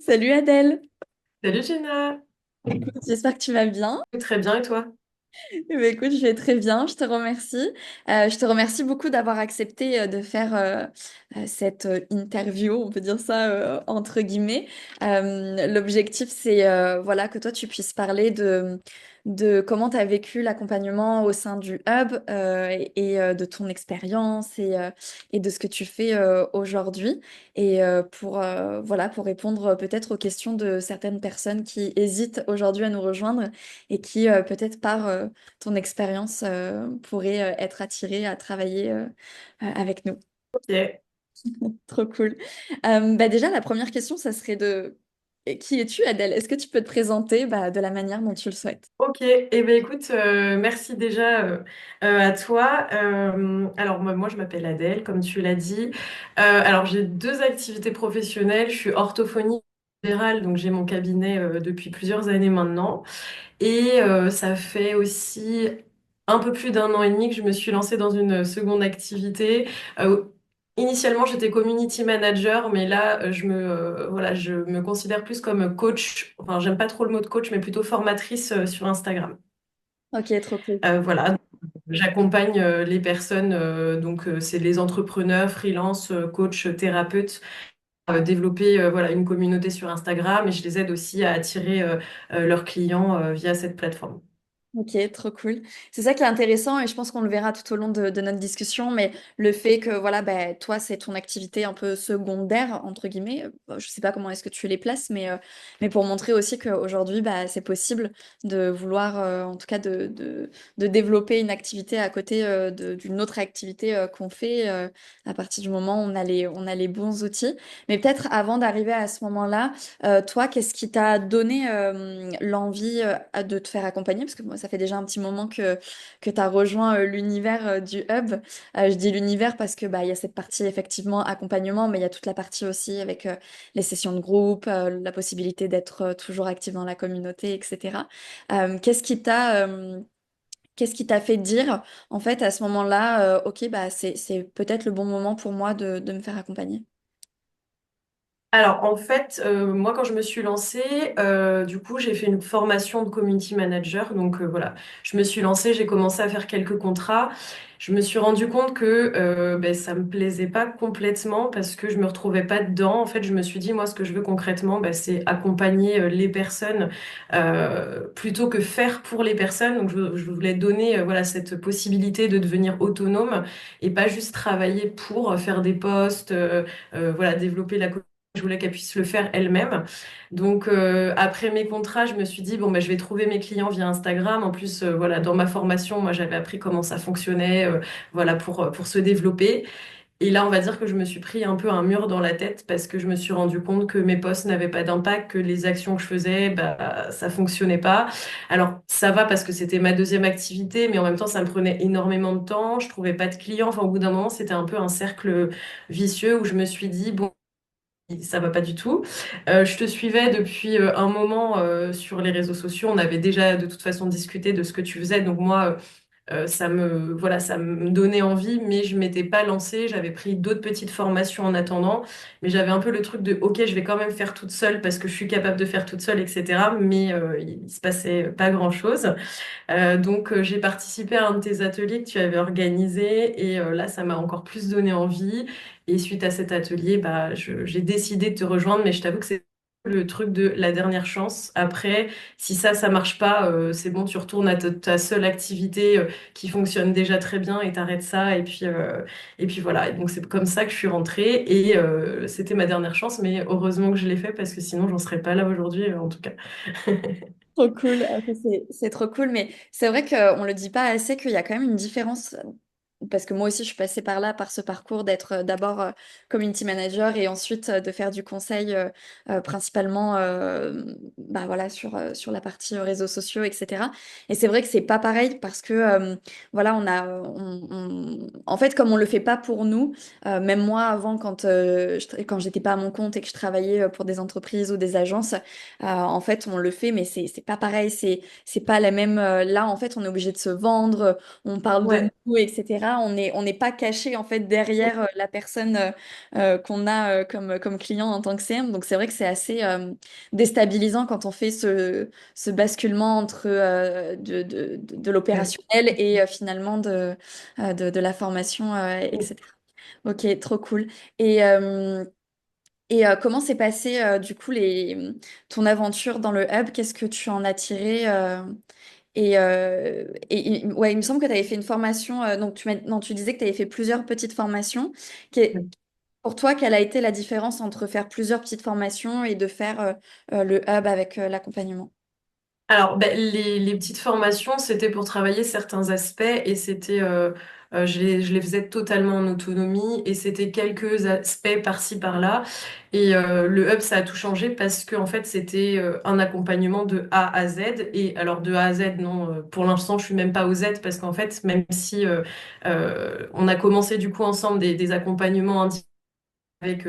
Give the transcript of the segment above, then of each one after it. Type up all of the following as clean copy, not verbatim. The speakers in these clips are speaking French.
Salut Adèle, Salut Gina. écoute, j'espère que tu vas bien. Très bien et toi? Eh bien, écoute, je vais très bien, je te remercie. Je te remercie beaucoup d'avoir accepté de faire cette interview, on peut dire ça entre guillemets. L'objectif, c'est voilà, que toi, tu puisses parler de comment tu as vécu l'accompagnement au sein du hub et de ton expérience et de ce que tu fais aujourd'hui. Et pour, voilà, pour répondre peut-être aux questions de certaines personnes qui hésitent aujourd'hui à nous rejoindre et qui peut-être par ton expérience pourrait être attirée à travailler avec nous. Ok. Trop cool. Bah déjà, la première question, ça serait de qui es-tu, Adèle? Est-ce que tu peux te présenter de la manière dont tu le souhaites? Ok, eh ben écoute, merci déjà à toi. Alors moi je m'appelle Adèle, comme tu l'as dit. Alors j'ai deux activités professionnelles. Je suis orthophoniste libérale, donc j'ai mon cabinet depuis plusieurs années maintenant. Et ça fait aussi un peu plus d'un an et demi que je me suis lancée dans une seconde activité. Euh, Initialement, j'étais community manager, mais là, voilà, je me considère plus comme coach. Enfin, j'aime pas trop le mot de coach, mais plutôt formatrice sur Instagram. Ok, trop cool. Voilà, j'accompagne les personnes, donc c'est les entrepreneurs, freelance, coach, thérapeutes, développer voilà, une communauté sur Instagram et je les aide aussi à attirer leurs clients via cette plateforme. Ok, trop cool. C'est ça qui est intéressant et je pense qu'on le verra tout au long de notre discussion, mais le fait que voilà, ben, toi, c'est ton activité un peu secondaire, entre guillemets. Je sais pas comment est-ce que tu les places, mais pour montrer aussi qu'aujourd'hui, bah, c'est possible de vouloir, en tout cas, de développer une activité à côté d'une autre activité qu'on fait à partir du moment où on a les bons outils. Mais peut-être avant d'arriver à ce moment-là, toi, qu'est-ce qui t'a donné l'envie de te faire accompagner? Parce que moi, ça fait déjà un petit moment que tu as rejoint l'univers du hub. Je dis l'univers parce que bah, il y a cette partie effectivement accompagnement, mais il y a toute la partie aussi avec les sessions de groupe, la possibilité d'être toujours actif dans la communauté, etc. Qu'est-ce qui t'a fait dire, en fait, à ce moment-là, ok, bah, c'est peut-être le bon moment pour moi de me faire accompagner? Alors en fait, moi quand je me suis lancée, du coup j'ai fait une formation de community manager. Donc voilà, je me suis lancée, j'ai commencé à faire quelques contrats. Je me suis rendu compte que ben, ça me plaisait pas complètement parce que je me retrouvais pas dedans. En fait, je me suis dit moi ce que je veux concrètement, ben, c'est accompagner les personnes plutôt que faire pour les personnes. Donc je voulais donner voilà cette possibilité de devenir autonome et pas juste travailler pour faire des posts, voilà développer la je voulais qu'elle puisse le faire elle-même. Donc après mes contrats, je me suis dit bon bah je vais trouver mes clients via Instagram. En plus voilà dans ma formation, moi j'avais appris comment ça fonctionnait voilà pour se développer. Et là, on va dire que je me suis pris un peu un mur dans la tête parce que je me suis rendu compte que mes posts n'avaient pas d'impact, que les actions que je faisais, bah, ça fonctionnait pas. Alors, ça va parce que c'était ma deuxième activité, mais en même temps, ça me prenait énormément de temps. Je trouvais pas de clients. Enfin, au bout d'un moment, c'était un peu un cercle vicieux où je me suis dit, bon, ça va pas du tout. Je te suivais depuis un moment sur les réseaux sociaux. On avait déjà de toute façon discuté de ce que tu faisais. Donc moi, voilà, ça me donnait envie, mais je m'étais pas lancée. J'avais pris d'autres petites formations en attendant, mais j'avais un peu le truc de, ok, je vais quand même faire toute seule parce que je suis capable de faire toute seule, etc. Mais il se passait pas grand-chose. Donc, j'ai participé à un de tes ateliers que tu avais organisé et là, ça m'a encore plus donné envie. Et suite à cet atelier, bah, j'ai décidé de te rejoindre, mais je t'avoue que c'est le truc de la dernière chance. Après, si ça marche pas, c'est bon, tu retournes à ta seule activité qui fonctionne déjà très bien et t'arrêtes ça. Et puis voilà. Et donc, c'est comme ça que je suis rentrée et c'était ma dernière chance, mais heureusement que je l'ai fait parce que sinon, j'en serais pas là aujourd'hui, en tout cas. Trop cool, ça, c'est trop cool, mais c'est vrai qu'on le dit pas assez qu'il y a quand même une différence, parce que moi aussi je suis passée par là, par ce parcours d'être d'abord community manager et ensuite de faire du conseil principalement bah, voilà, sur la partie réseaux sociaux, etc. Et c'est vrai que c'est pas pareil parce que voilà, en fait, comme on le fait pas pour nous, même moi avant, quand j'étais pas à mon compte et que je travaillais pour des entreprises ou des agences, en fait, on le fait, mais c'est pas pareil, c'est pas la même. Là, en fait, on est obligé de se vendre, on parle de Ouais. nous, etc. là, on n'est pas caché en fait derrière la personne qu'on a comme client en tant que CM. Donc c'est vrai que c'est assez déstabilisant quand on fait ce basculement entre de l'opérationnel et finalement de la formation, etc. Ok, trop cool. Et, euh, comment s'est passé du coup ton aventure dans le hub? Qu'est-ce que tu en as tiré ouais, il me semble que tu avais fait une formation, donc non, tu disais que tu avais fait plusieurs petites formations. Pour toi, quelle a été la différence entre faire plusieurs petites formations et de faire le hub avec l'accompagnement? Alors, ben, les petites formations, c'était pour travailler certains aspects et je les faisais totalement en autonomie et c'était quelques aspects par-ci, par-là. Et le hub, ça a tout changé parce que en fait, c'était un accompagnement de A à Z. Et alors, de A à Z, non, pour l'instant, je suis même pas au Z parce qu'en fait, même si on a commencé du coup ensemble des accompagnements individuels, avec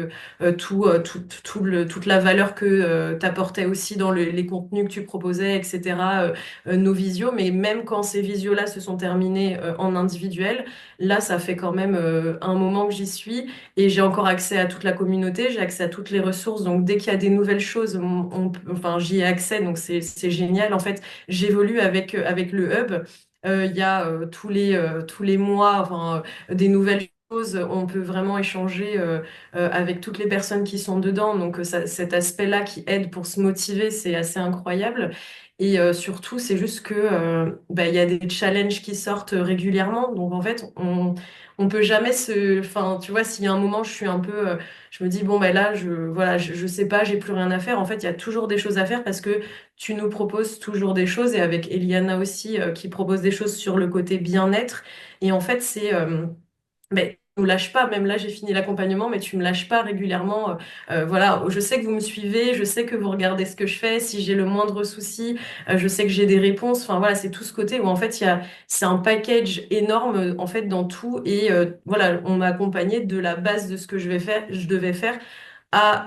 toute la valeur que tu apportais aussi dans les contenus que tu proposais, etc., nos visios, mais même quand ces visios-là se sont terminés en individuel, là, ça fait quand même un moment que j'y suis et j'ai encore accès à toute la communauté, j'ai accès à toutes les ressources, donc dès qu'il y a des nouvelles choses, enfin, j'y ai accès, donc c'est génial. En fait, j'évolue avec le hub. Il y a tous les mois, enfin, des nouvelles choses. On peut vraiment échanger avec toutes les personnes qui sont dedans. Donc cet aspect-là qui aide pour se motiver, c'est assez incroyable. Et surtout, c'est juste que bah, il y a des challenges qui sortent régulièrement. Donc en fait, on peut jamais se. Enfin, tu vois, s'il y a un moment, je suis un peu, je me dis bon ben là, voilà, je sais pas, j'ai plus rien à faire. En fait, il y a toujours des choses à faire parce que tu nous proposes toujours des choses et avec Eliana aussi qui propose des choses sur le côté bien-être. Et en fait, mais tu me lâches pas, même là j'ai fini l'accompagnement, mais tu me lâches pas régulièrement. Voilà, je sais que vous me suivez, je sais que vous regardez ce que je fais. Si j'ai le moindre souci, je sais que j'ai des réponses. Enfin voilà, c'est tout ce côté où en fait c'est un package énorme en fait dans tout. Et voilà, on m'a accompagné de la base de ce que je devais faire à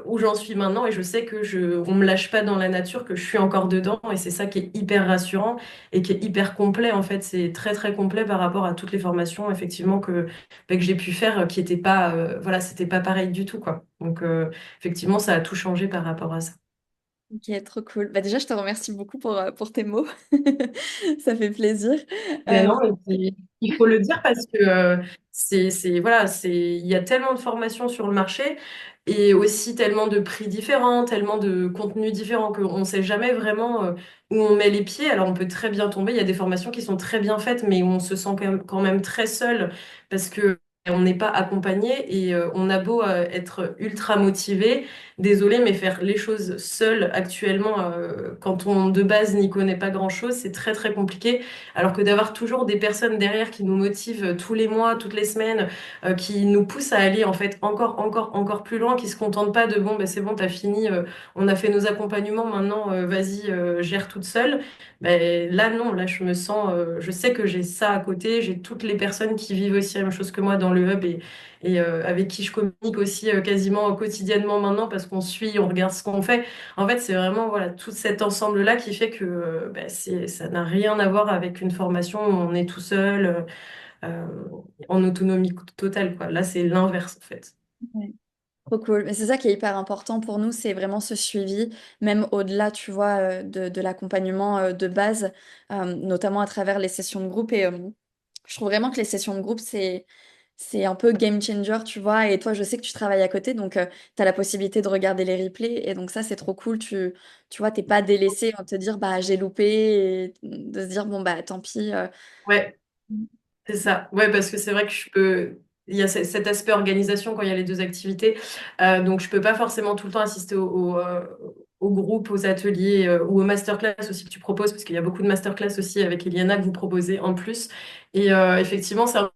où j'en suis maintenant et je sais que on me lâche pas dans la nature, que je suis encore dedans et c'est ça qui est hyper rassurant et qui est hyper complet en fait. C'est très très complet par rapport à toutes les formations effectivement que j'ai pu faire qui étaient pas, voilà, c'était pas pareil du tout quoi. Donc effectivement, ça a tout changé par rapport à ça. Ok, trop cool. Bah déjà, je te remercie beaucoup pour tes mots. Ça fait plaisir. Mais Euh, non, mais il faut le dire parce que voilà, il y a tellement de formations sur le marché et aussi tellement de prix différents, tellement de contenus différents qu'on ne sait jamais vraiment où on met les pieds. Alors on peut très bien tomber. Il y a des formations qui sont très bien faites, mais où on se sent quand même très seul parce que on n'est pas accompagné et on a beau être ultra motivé. Désolé, mais faire les choses seul actuellement, quand on de base n'y connaît pas grand-chose, c'est très très compliqué. Alors que d'avoir toujours des personnes derrière qui nous motivent tous les mois, toutes les semaines, qui nous poussent à aller en fait encore plus loin, qui se contentent pas de bon, ben c'est bon, t'as fini, on a fait nos accompagnements, maintenant vas-y, gère toute seule. Ben, là non, là je sais que j'ai ça à côté, j'ai toutes les personnes qui vivent aussi la même chose que moi dans le hub et avec qui je communique aussi quasiment quotidiennement maintenant parce qu'on suit, on regarde ce qu'on fait. En fait, c'est vraiment voilà tout cet ensemble-là qui fait que ça n'a rien à voir avec une formation où on est tout seul euh, en autonomie totale, quoi. Là, c'est l'inverse en fait. ouais. Trop cool. Mais c'est ça qui est hyper important pour nous, c'est vraiment ce suivi, même au-delà, tu vois, de l'accompagnement de base, notamment à travers les sessions de groupe. Et je trouve vraiment que les sessions de groupe, c'est un peu game changer, tu vois. Et toi, je sais que tu travailles à côté, donc tu as la possibilité de regarder les replays. Et donc ça, c'est trop cool. Tu vois, t'es pas délaissé à te dire, bah, j'ai loupé, et de se dire, bon, bah, tant pis. Ouais, c'est ça. Ouais, parce que c'est vrai que il y a cet aspect organisation quand il y a les deux activités. Donc, je peux pas forcément tout le temps assister au groupe, aux ateliers ou aux masterclass aussi que tu proposes, parce qu'il y a beaucoup de masterclass aussi avec Eliana que vous proposez en plus. Et effectivement, ça,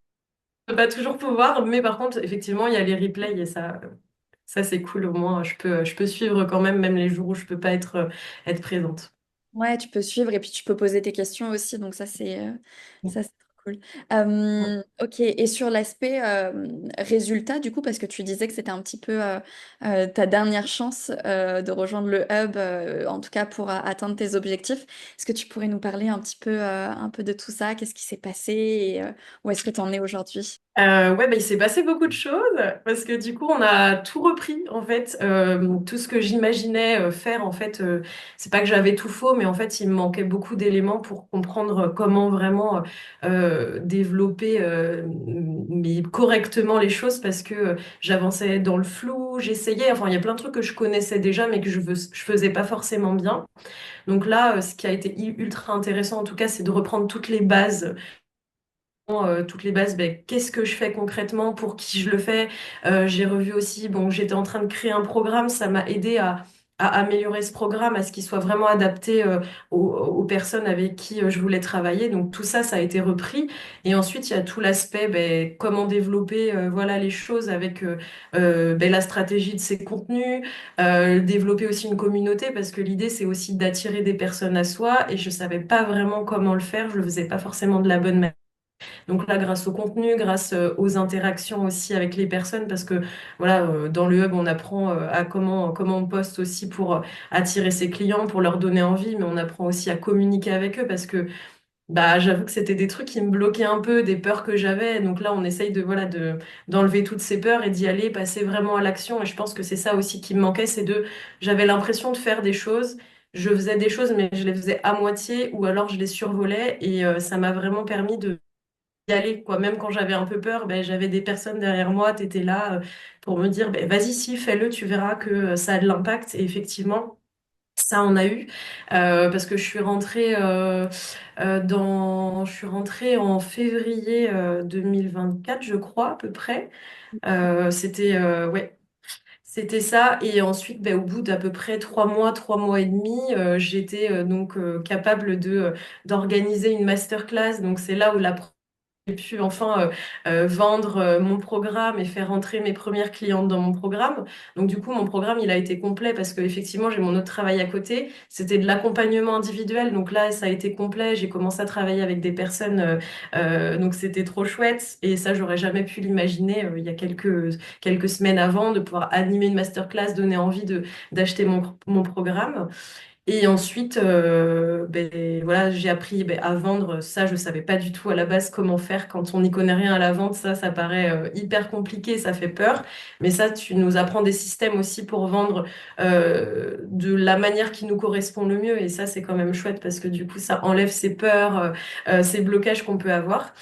on peut pas toujours pouvoir, mais par contre, effectivement, il y a les replays et ça c'est cool. Au moins, je peux suivre quand même les jours où je peux pas être présente. Ouais, tu peux suivre et puis tu peux poser tes questions aussi. Donc ça, c'est Cool. Ok, et sur l'aspect résultat, du coup, parce que tu disais que c'était un petit peu ta dernière chance de rejoindre le hub, en tout cas pour atteindre tes objectifs, est-ce que tu pourrais nous parler un peu de tout ça? Qu'est-ce qui s'est passé et où est-ce que tu en es aujourd'hui? Ouais, bah, il s'est passé beaucoup de choses parce que du coup, on a tout repris en fait. Tout ce que j'imaginais faire, en fait, c'est pas que j'avais tout faux, mais en fait, il me manquait beaucoup d'éléments pour comprendre comment vraiment développer mais correctement les choses parce que j'avançais dans le flou, j'essayais. Enfin, il y a plein de trucs que je connaissais déjà, mais que je faisais pas forcément bien. Donc là, ce qui a été ultra intéressant, en tout cas, c'est de reprendre toutes les bases, ben, qu'est-ce que je fais concrètement, pour qui je le fais. J'ai revu aussi, bon, j'étais en train de créer un programme, ça m'a aidé à améliorer ce programme, à ce qu'il soit vraiment adapté aux personnes avec qui je voulais travailler. Donc tout ça, ça a été repris. Et ensuite, il y a tout l'aspect, ben, comment développer voilà, les choses avec ben, la stratégie de ces contenus, développer aussi une communauté, parce que l'idée, c'est aussi d'attirer des personnes à soi. Et je savais pas vraiment comment le faire, je le faisais pas forcément de la bonne manière. Donc là, grâce au contenu, grâce aux interactions aussi avec les personnes, parce que voilà, dans le hub, on apprend à comment on poste aussi pour attirer ses clients, pour leur donner envie, mais on apprend aussi à communiquer avec eux parce que bah j'avoue que c'était des trucs qui me bloquaient un peu, des peurs que j'avais. Donc là, on essaye de voilà d'enlever toutes ces peurs et d'y aller, passer vraiment à l'action. Et je pense que c'est ça aussi qui me manquait, c'est de j'avais l'impression de faire des choses. Je faisais des choses, mais je les faisais à moitié ou alors je les survolais et ça m'a vraiment permis de y aller, quoi. Même quand j'avais un peu peur, ben, j'avais des personnes derrière moi, t'étais là pour me dire, ben, vas-y, si, fais-le, tu verras que ça a de l'impact. Et effectivement, ça en a eu, parce que je suis rentrée en février 2024, je crois, à peu près. Ouais. C'était ça, et ensuite, ben, au bout d'à peu près 3 mois, 3 mois et demi, j'étais donc capable d'organiser une masterclass. Donc c'est là où la j'ai pu enfin vendre mon programme et faire rentrer mes premières clientes dans mon programme. Donc du coup, mon programme, il a été complet parce que effectivement, j'ai mon autre travail à côté. C'était de l'accompagnement individuel. Donc là, ça a été complet. J'ai commencé à travailler avec des personnes. Donc c'était trop chouette. Et ça, j'aurais jamais pu l'imaginer il y a quelques semaines avant, de pouvoir animer une masterclass, donner envie d'acheter mon programme. Et ensuite, ben, voilà, j'ai appris ben, à vendre. Ça, je savais pas du tout à la base comment faire quand on n'y connaît rien à la vente. Ça paraît hyper compliqué, ça fait peur. Mais ça, tu nous apprends des systèmes aussi pour vendre de la manière qui nous correspond le mieux. Et ça, c'est quand même chouette parce que du coup, ça enlève ces peurs, ces blocages qu'on peut avoir.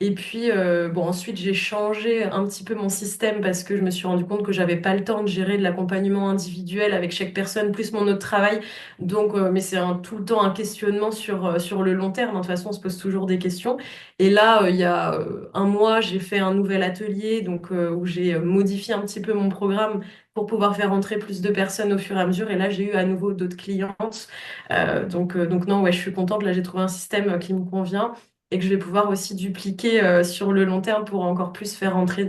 Et puis, bon, ensuite, j'ai changé un petit peu mon système parce que je me suis rendu compte que j'avais pas le temps de gérer de l'accompagnement individuel avec chaque personne, plus mon autre travail. Donc, mais c'est tout le temps un questionnement sur le long terme. De toute façon, on se pose toujours des questions. Et là, il y a un mois, j'ai fait un nouvel atelier donc, où j'ai modifié un petit peu mon programme pour pouvoir faire entrer plus de personnes au fur et à mesure. Et là, j'ai eu à nouveau d'autres clientes. Donc non, ouais, je suis contente. Là, j'ai trouvé un système qui me convient et que je vais pouvoir aussi dupliquer sur le long terme pour encore plus faire entrer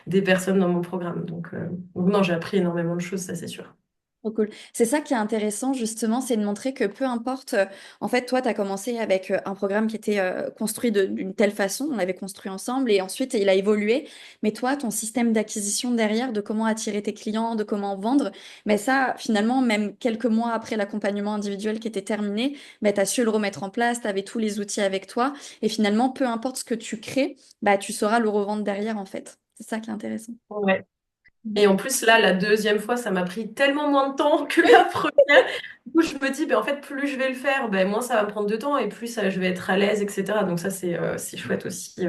des personnes dans mon programme. Donc non, j'ai appris énormément de choses, ça c'est sûr. Trop cool. C'est ça qui est intéressant justement, c'est de montrer que peu importe, en fait, toi, tu as commencé avec un programme qui était construit d'une telle façon, on l'avait construit ensemble et ensuite il a évolué, mais toi, ton système d'acquisition derrière, de comment attirer tes clients, de comment vendre, mais ça, finalement, même quelques mois après l'accompagnement individuel qui était terminé, tu as su le remettre en place, tu avais tous les outils avec toi et finalement, peu importe ce que tu crées, bah, tu sauras le revendre derrière en fait. C'est ça qui est intéressant. Ouais. Et en plus, là, la deuxième fois, ça m'a pris tellement moins de temps que la première. Du coup, je me dis, ben, en fait, plus je vais le faire, ben, moins ça va me prendre de temps et plus je vais être à l'aise, etc. Donc ça, c'est chouette aussi.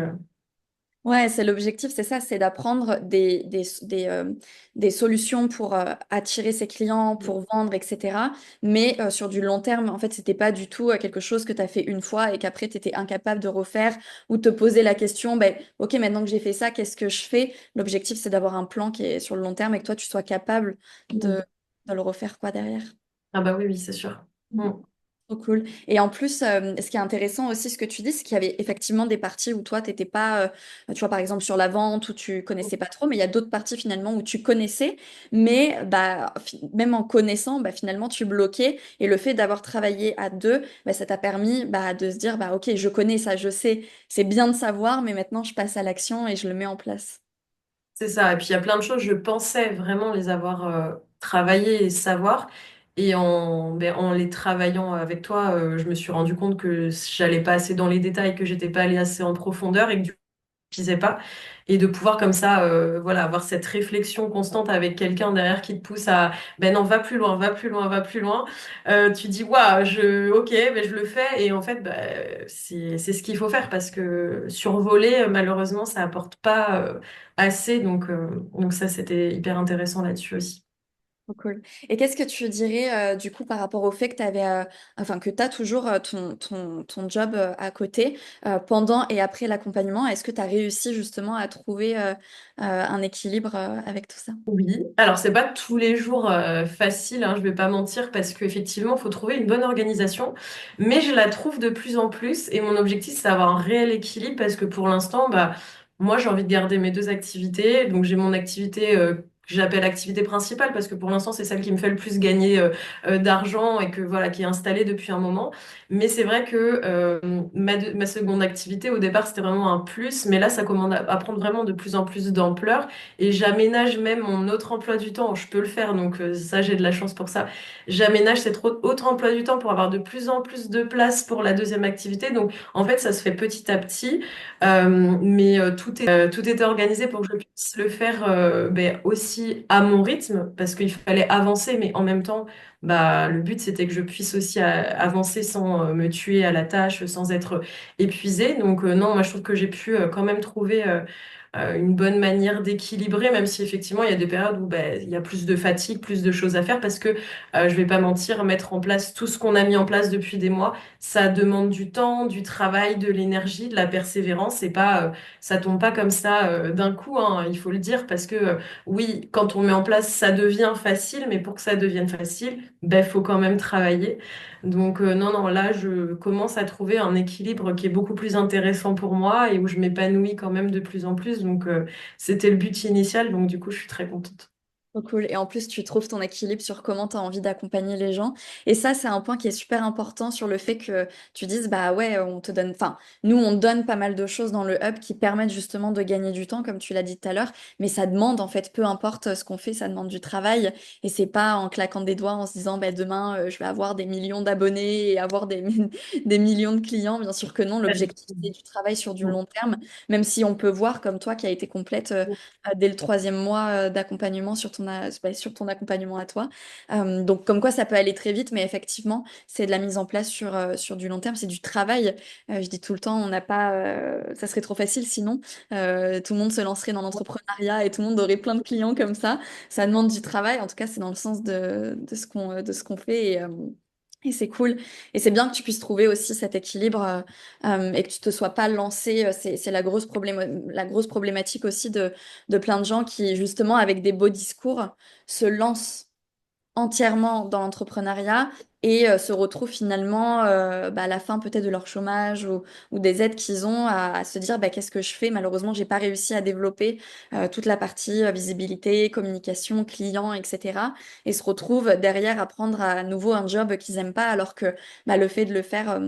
Ouais, c'est l'objectif, c'est ça, c'est d'apprendre des solutions pour attirer ses clients, pour vendre, etc. Mais sur du long terme, en fait, c'était pas du tout quelque chose que tu as fait une fois et qu'après, tu étais incapable de refaire ou te poser la question, ben, OK, maintenant que j'ai fait ça, qu'est-ce que je fais? L'objectif, c'est d'avoir un plan qui est sur le long terme et que toi, tu sois capable Mm. de le refaire quoi derrière. Ah bah oui, oui, c'est sûr. Mm. Trop cool. Et en plus, ce qui est intéressant aussi, ce que tu dis, c'est qu'il y avait effectivement des parties où toi, t'étais pas, tu vois, par exemple, sur la vente, où tu connaissais pas trop, mais il y a d'autres parties finalement où tu connaissais, mais bah, même en connaissant, bah, finalement, tu bloquais. Et le fait d'avoir travaillé à deux, bah, ça t'a permis bah, de se dire, bah, ok, je connais ça, je sais, c'est bien de savoir, mais maintenant, je passe à l'action et je le mets en place. C'est ça. Et puis il y a plein de choses, je pensais vraiment les avoir travaillées et savoir. Et en les travaillant avec toi, je me suis rendu compte que j'allais pas assez dans les détails, que j'étais pas allée assez en profondeur et que du coup, je disais pas. Et de pouvoir comme ça, voilà, avoir cette réflexion constante avec quelqu'un derrière qui te pousse à, ben non, va plus loin, va plus loin, va plus loin. Tu dis, waouh, ok, ben je le fais. Et en fait, c'est ce qu'il faut faire parce que survoler, malheureusement, ça apporte pas assez. Donc ça, c'était hyper intéressant là-dessus aussi. Trop cool. Et qu'est-ce que tu dirais du coup par rapport au fait que tu avais, enfin que tu as toujours ton job à côté pendant et après l'accompagnement? Est-ce que tu as réussi justement à trouver un équilibre avec tout ça? Oui, alors c'est pas tous les jours facile, hein, je vais pas mentir, parce qu'effectivement, il faut trouver une bonne organisation, mais je la trouve de plus en plus, et mon objectif, c'est d'avoir un réel équilibre, parce que pour l'instant, moi, j'ai envie de garder mes deux activités, donc j'ai mon activité que j'appelle activité principale, parce que pour l'instant, c'est celle qui me fait le plus gagner d'argent, et que voilà, qui est installée depuis un moment, mais c'est vrai que ma seconde activité, au départ, c'était vraiment un plus, mais là, ça commence à prendre vraiment de plus en plus d'ampleur, et j'aménage même mon autre emploi du temps. Je peux le faire, donc ça, j'ai de la chance pour ça. J'aménage cet autre emploi du temps pour avoir de plus en plus de place pour la deuxième activité. Donc, en fait, ça se fait petit à petit. Mais tout était organisé pour que je puisse le faire aussi à mon rythme, parce qu'il fallait avancer, mais en même temps, le but, c'était que je puisse aussi avancer sans me tuer à la tâche, sans être épuisée. Donc, non, moi, je trouve que j'ai pu quand même trouver une bonne manière d'équilibrer, même si effectivement il y a des périodes où il y a plus de fatigue, plus de choses à faire, parce que je vais pas mentir, mettre en place tout ce qu'on a mis en place depuis des mois, ça demande du temps, du travail, de l'énergie, de la persévérance, et pas, ça tombe pas comme ça d'un coup, hein, il faut le dire, parce que oui, quand on met en place, ça devient facile, mais pour que ça devienne facile, faut quand même travailler. Donc non, non, là, je commence à trouver un équilibre qui est beaucoup plus intéressant pour moi et où je m'épanouis quand même de plus en plus. Donc c'était le but initial, donc du coup, je suis très contente. Trop cool. Et en plus, tu trouves ton équilibre sur comment tu as envie d'accompagner les gens. Et ça, c'est un point qui est super important sur le fait que tu dises, bah ouais, on te donne, enfin, nous, on donne pas mal de choses dans le hub qui permettent justement de gagner du temps, comme tu l'as dit tout à l'heure. Mais ça demande, en fait, peu importe ce qu'on fait, ça demande du travail. Et c'est pas en claquant des doigts, en se disant, bah, demain, je vais avoir des millions d'abonnés et avoir des millions de clients. Bien sûr que non. L'objectif, c'est du travail sur du long terme, même si on peut voir, comme toi, qui a été complète dès le troisième mois d'accompagnement sur ton accompagnement à toi. Donc, comme quoi, ça peut aller très vite, mais effectivement, c'est de la mise en place sur du long terme, c'est du travail. Je dis tout le temps, on n'a pas, ça serait trop facile sinon. Tout le monde se lancerait dans l'entrepreneuriat et tout le monde aurait plein de clients comme ça. Ça demande du travail, en tout cas, c'est dans le sens de ce qu'on fait. Et c'est cool. Et c'est bien que tu puisses trouver aussi cet équilibre et que tu te sois pas lancé. C'est la grosse problématique aussi de plein de gens qui, justement, avec des beaux discours, se lancent entièrement dans l'entrepreneuriat et se retrouvent finalement à la fin peut-être de leur chômage ou des aides qu'ils ont à se dire bah, qu'est-ce que je fais? Malheureusement, j'ai pas réussi à développer toute la partie visibilité, communication, client, etc. Et se retrouvent derrière à prendre à nouveau un job qu'ils aiment pas alors que bah, le fait de le faire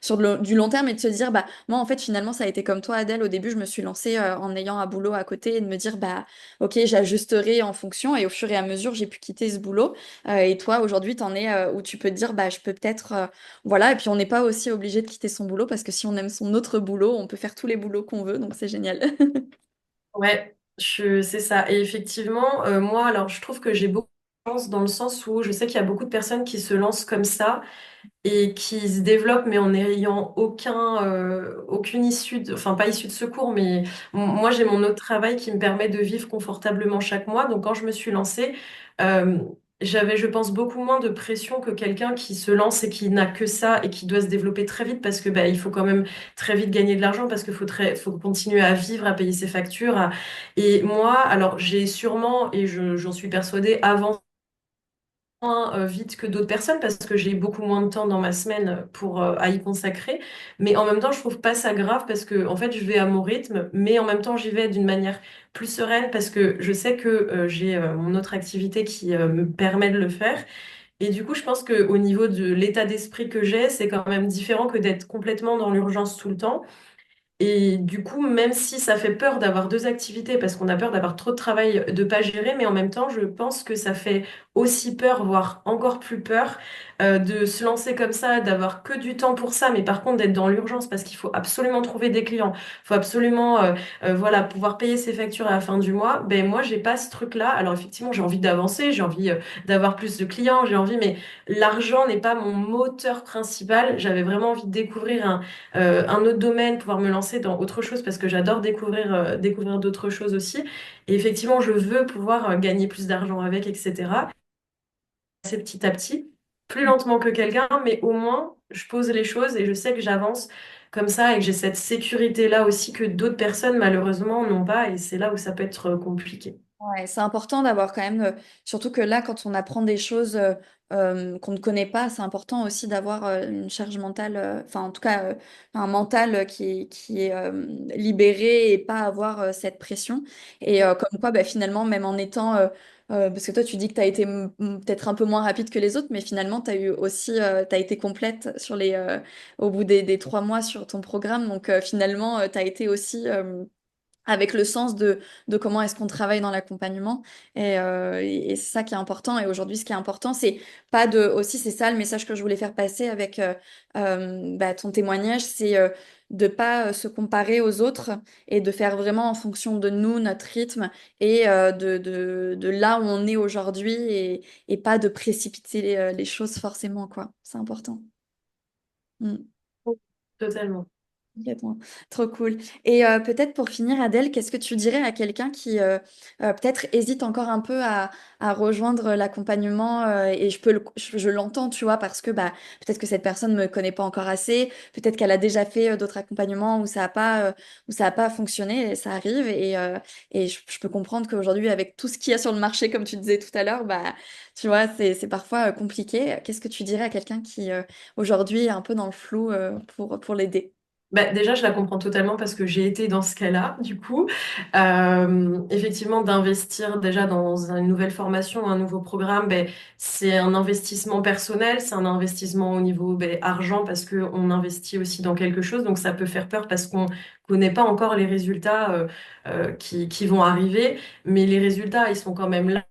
sur du long terme et de se dire bah moi en fait finalement ça a été comme toi Adèle au début je me suis lancée en ayant un boulot à côté et de me dire bah ok j'ajusterai en fonction et au fur et à mesure j'ai pu quitter ce boulot et toi, aujourd'hui, t'en es où tu peux te dire, bah, je peux peut-être, voilà. Et puis, on n'est pas aussi obligé de quitter son boulot parce que si on aime son autre boulot, on peut faire tous les boulots qu'on veut. Donc, c'est génial. Ouais, c'est ça. Et effectivement, moi, alors je trouve que j'ai beaucoup de chance dans le sens où je sais qu'il y a beaucoup de personnes qui se lancent comme ça et qui se développent, mais en n'ayant aucune issue, enfin pas issue de secours, mais moi j'ai mon autre travail qui me permet de vivre confortablement chaque mois. Donc quand je me suis lancée, euh, j'avais, je pense, beaucoup moins de pression que quelqu'un qui se lance et qui n'a que ça et qui doit se développer très vite parce que il faut quand même très vite gagner de l'argent parce qu'il faut continuer à vivre, à payer ses factures. Et moi, alors j'ai sûrement, et j'en suis persuadée, avant moins vite que d'autres personnes parce que j'ai beaucoup moins de temps dans ma semaine pour à y consacrer. Mais en même temps, je trouve pas ça grave parce que en fait, je vais à mon rythme, mais en même temps, j'y vais d'une manière plus sereine parce que je sais que j'ai mon autre activité qui me permet de le faire. Et du coup, je pense que au niveau de l'état d'esprit que j'ai, c'est quand même différent que d'être complètement dans l'urgence tout le temps. Et du coup, même si ça fait peur d'avoir deux activités, parce qu'on a peur d'avoir trop de travail, de pas gérer, mais en même temps, je pense que ça fait aussi peur, voire encore plus peur, de se lancer comme ça, d'avoir que du temps pour ça, mais par contre d'être dans l'urgence, parce qu'il faut absolument trouver des clients, il faut absolument, voilà, pouvoir payer ses factures à la fin du mois. Ben moi, j'ai pas ce truc-là. Alors effectivement, j'ai envie d'avancer, j'ai envie, d'avoir plus de clients, j'ai envie, mais l'argent n'est pas mon moteur principal. J'avais vraiment envie de découvrir un autre domaine, pouvoir me lancer dans autre chose parce que j'adore découvrir d'autres choses aussi. Et effectivement, je veux pouvoir gagner plus d'argent avec, etc. C'est petit à petit, plus lentement que quelqu'un, mais au moins, je pose les choses et je sais que j'avance comme ça et que j'ai cette sécurité-là aussi que d'autres personnes, malheureusement, n'ont pas. Et c'est là où ça peut être compliqué. Ouais, c'est important d'avoir quand même, surtout que là, quand on apprend des choses qu'on ne connaît pas, c'est important aussi d'avoir une charge mentale, enfin en tout cas un mental qui est libéré et pas avoir cette pression. Et comme quoi, bah, finalement, même en étant, parce que toi, tu dis que tu as été peut-être un peu moins rapide que les autres, mais finalement, tu as eu aussi, tu as été complète au bout des 3 mois sur ton programme. Donc finalement, tu as été aussi avec le sens de comment est-ce qu'on travaille dans l'accompagnement. Et c'est ça qui est important. Et aujourd'hui, ce qui est important, c'est pas de... Aussi, c'est ça le message que je voulais faire passer avec bah, ton témoignage, c'est de pas se comparer aux autres et de faire vraiment en fonction de nous, notre rythme et de là où on est aujourd'hui et pas de précipiter les choses forcément, quoi. C'est important. Mm. Totalement. Complètement. Trop cool. Et peut-être pour finir, Adèle, qu'est-ce que tu dirais à quelqu'un qui peut-être hésite encore un peu à rejoindre l'accompagnement et je l'entends, tu vois, parce que bah, peut-être que cette personne ne me connaît pas encore assez, peut-être qu'elle a déjà fait d'autres accompagnements où ça a pas fonctionné, et ça arrive. Et je peux comprendre qu'aujourd'hui, avec tout ce qu'il y a sur le marché, comme tu disais tout à l'heure, bah, tu vois, c'est parfois compliqué. Qu'est-ce que tu dirais à quelqu'un qui aujourd'hui est un peu dans le flou pour l'aider? Bah, déjà, je la comprends totalement parce que j'ai été dans ce cas-là, du coup. Effectivement, d'investir déjà dans une nouvelle formation, un nouveau programme, ben, c'est un investissement personnel, c'est un investissement au niveau ben, argent parce qu'on investit aussi dans quelque chose. Donc, ça peut faire peur parce qu'on connaît pas encore les résultats qui vont arriver. Mais les résultats, ils sont quand même là.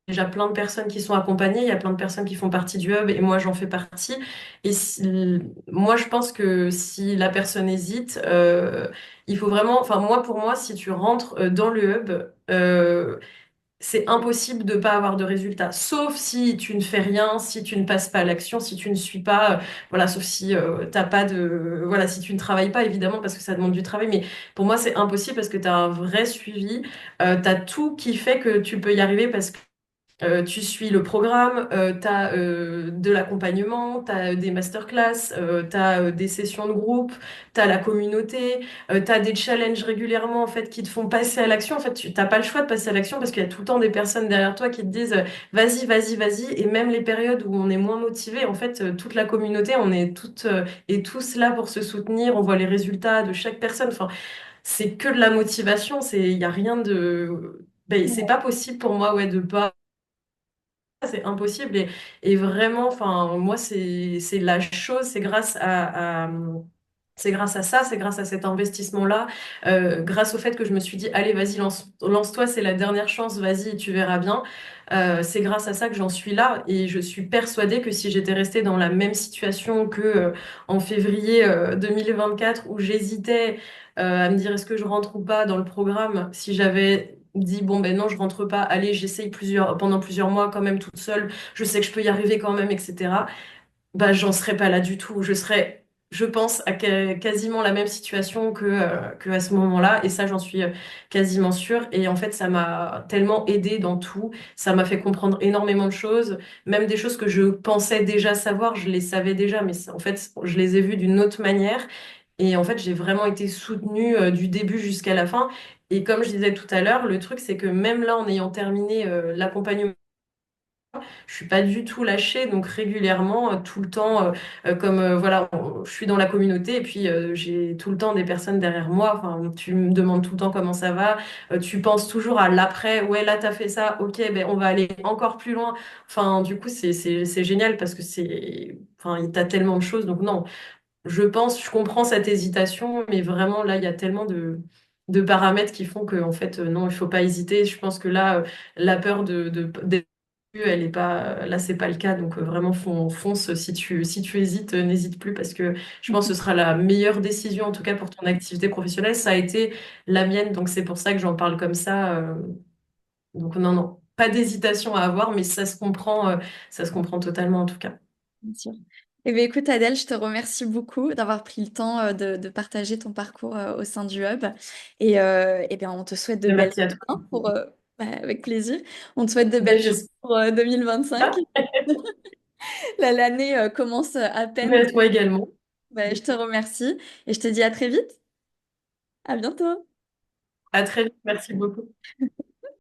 Déjà plein de personnes qui sont accompagnées, il y a plein de personnes qui font partie du hub et moi j'en fais partie. Moi je pense que si la personne hésite, il faut vraiment, enfin moi pour moi, si tu rentres dans le hub, c'est impossible de pas avoir de résultats. Sauf si tu ne fais rien, si tu ne passes pas à l'action, si tu ne suis pas, voilà, sauf si t'as pas de, voilà, si tu ne travailles pas évidemment parce que ça demande du travail. Mais pour moi c'est impossible parce que tu as un vrai suivi, tu as tout qui fait que tu peux y arriver parce que tu suis le programme, tu as de l'accompagnement, tu as des masterclass, tu as des sessions de groupe, tu as la communauté, tu as des challenges régulièrement en fait qui te font passer à l'action. En fait, tu n'as pas le choix de passer à l'action parce qu'il y a tout le temps des personnes derrière toi qui te disent vas-y, vas-y, vas-y. Et même les périodes où on est moins motivé, en fait, toute la communauté, on est toutes et tous là pour se soutenir. On voit les résultats de chaque personne. Enfin, c'est que de la motivation. Il y a rien de ben, c'est pas possible pour moi ouais, de pas c'est impossible et vraiment, enfin, moi, c'est la chose, c'est grâce à ça, c'est grâce à cet investissement-là, grâce au fait que je me suis dit, allez, vas-y, lance-toi, c'est la dernière chance, vas-y, tu verras bien. C'est grâce à ça que j'en suis là et je suis persuadée que si j'étais restée dans la même situation que en février 2024 où j'hésitais à me dire est-ce que je rentre ou pas dans le programme, si j'avais dit bon ben non je rentre pas, allez j'essaye pendant plusieurs mois quand même toute seule, je sais que je peux y arriver quand même etc. Bah j'en serais pas là du tout, je serais je pense à quasiment la même situation que à ce moment-là et ça j'en suis quasiment sûre et en fait ça m'a tellement aidée dans tout, ça m'a fait comprendre énormément de choses, même des choses que je pensais déjà savoir, je les savais déjà mais en fait je les ai vues d'une autre manière et en fait, j'ai vraiment été soutenue du début jusqu'à la fin. Et comme je disais tout à l'heure, le truc, c'est que même là, en ayant terminé l'accompagnement, je suis pas du tout lâchée, donc régulièrement, tout le temps, comme voilà, je suis dans la communauté et puis j'ai tout le temps des personnes derrière moi. Enfin, tu me demandes tout le temps comment ça va. Tu penses toujours à l'après. Ouais, là t'as fait ça. Ok, ben on va aller encore plus loin. Enfin, du coup, c'est génial parce que enfin, t'as tellement de choses. Donc non, je comprends cette hésitation, mais vraiment là, il y a tellement de paramètres qui font que en fait, non, il faut pas hésiter. Je pense que là, la peur elle est pas, là, c'est pas le cas. Donc vraiment, fonce. Si tu hésites, n'hésite plus parce que je pense que ce sera la meilleure décision, en tout cas pour ton activité professionnelle. Ça a été la mienne, donc c'est pour ça que j'en parle comme ça. Donc non, non, pas d'hésitation à avoir, mais ça se comprend totalement en tout cas. Bien sûr. Eh bien, écoute, Adèle, je te remercie beaucoup d'avoir pris le temps de partager ton parcours au sein du Hub. Et bien, on te souhaite de belles Merci à choses, hein, toi. avec plaisir. On te souhaite de belles Ben, choses pour 2025. j'espère. Là, l'année commence à Mais peine. à toi également. Ben, je te remercie et je te dis à très vite. À bientôt. À très vite. Merci beaucoup.